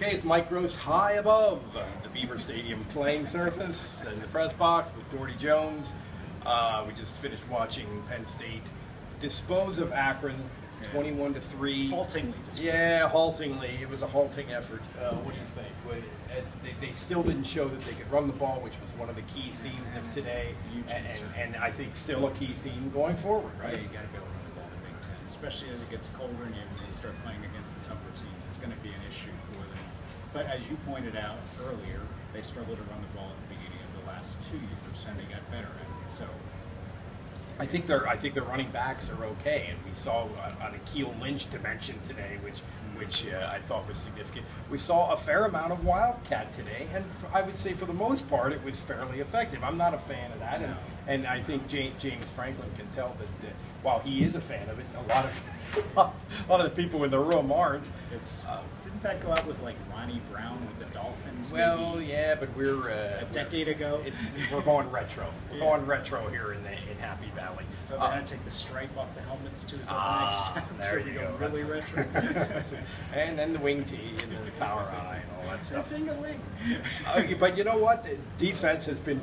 Okay, it's Mike Gross high above the Beaver Stadium playing surface in the press box with Gordie Jones. We just finished watching Penn State dispose of Akron 21-3. Haltingly. Yeah, haltingly. It was a halting effort. What do you think? They still didn't show that they could run the ball, which was one of the key themes of today, and I think still a key theme going forward, right? Yeah, you got to be able to run the ball in the Big Ten, especially as it gets colder and you start playing against the tougher team. It's going to be an issue for them. But as you pointed out earlier, they struggled to run the ball at the beginning of the last 2 years, and they got better at it. So I think their running backs are okay, and we saw an Akeel Lynch dimension today, which I thought was significant. We saw a fair amount of Wildcat today, and I would say for the most part it was fairly effective. I'm not a fan of that, and I think James Franklin can tell that while he is a fan of it, a lot of the people in the room aren't. It's didn't that go out with like Ronnie Brown with the Dolphins? Well, maybe? yeah, but we're a decade ago. We're going retro. We're going retro here in Happy Valley. So they're going to take the stripe off the helmets too. Is that the next step? There so you go. Really retro. And then the wing tee and then the power eye and all that stuff. The single wing. But you know what? The defense has been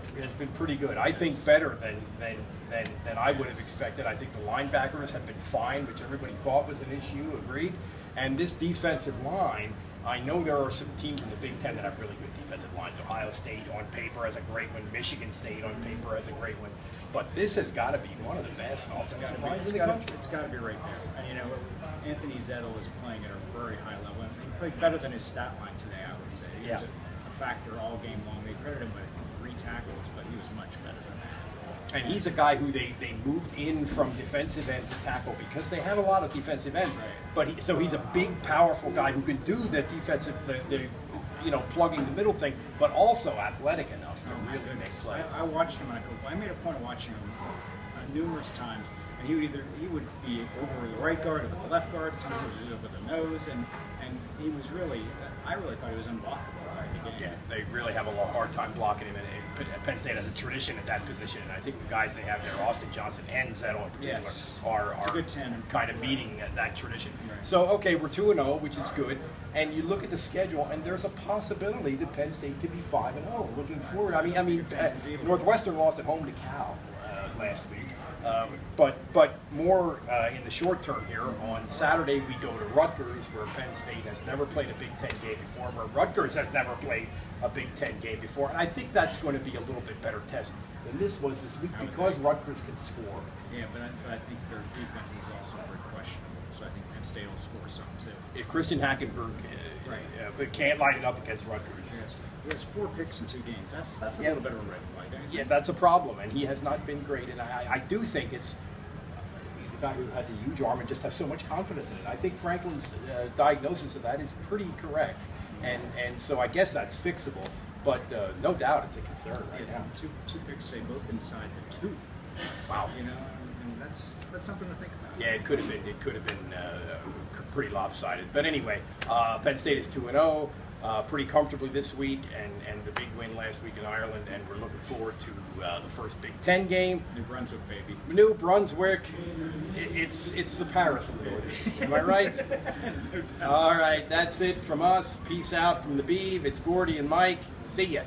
pretty good. I think better than I would have expected. I think the linebackers have been fine, which everybody thought was an issue. Agreed. And this defensive line, I know there are some teams in the Big Ten that have really good defensive lines. Ohio State on paper has a great one. Michigan State on paper has a great one. But this has got to be one of the best offensive lines in the country. It's got to be right there. And you know, Anthony Zettel is playing at a very high level. And he played better than his stat line today, I would say. He was a factor all game long. They credited him with 3 tackles, but he was much better than that. And he's a guy who they moved in from defensive end to tackle because they have a lot of defensive ends. Right. But so he's a big, powerful guy who can do the defensive, plugging the middle thing, but also athletic enough to really make plays. I watched him. I made a point of watching him numerous times, and he would be over the right guard or the left guard. Sometimes he was over the nose, and he was really. I really thought he was unblockable. Yeah, they really have a hard time blocking him, and Penn State has a tradition at that position, and I think the guys they have there, Austin Johnson and Zettel in particular, are a good tandem. Kind of meeting that tradition. Right. So, okay, we're 2-0, which is good, and you look at the schedule, and there's a possibility that Penn State could be 5-0 looking forward. I mean, Northwestern lost at home to Cal last week. But more in the short term here, on Saturday we go to Rutgers, where Penn State has never played a Big Ten game before, where Rutgers has never played a Big Ten game before. And I think that's going to be a little bit better test than this was this week because Rutgers can score. Yeah, but I think their defense is also very questionable, so I think Penn State will score some too. If Christian Hackenberg can't line it up against Rutgers. Yes. He has 4 picks in 2 games. That's a little bit of a red flag. Yeah, that's a problem, and he has not been great. And I do think he's a guy who has a huge arm and just has so much confidence in it. I think Franklin's diagnosis of that is pretty correct, and so I guess that's fixable. But no doubt it's a concern right now. 2 picks today, both inside the 2. Wow. You know, and that's something to think about. Yeah, it could have been. It could have been pretty lopsided. But anyway, Penn State is 2-0. Pretty comfortably this week, and the big win last week in Ireland, and we're looking forward to the first Big Ten game. New Brunswick, baby. New Brunswick. It's the Paris of the Northeast. Am I right? All right, that's it from us. Peace out from the Beeve. It's Gordie and Mike. See ya.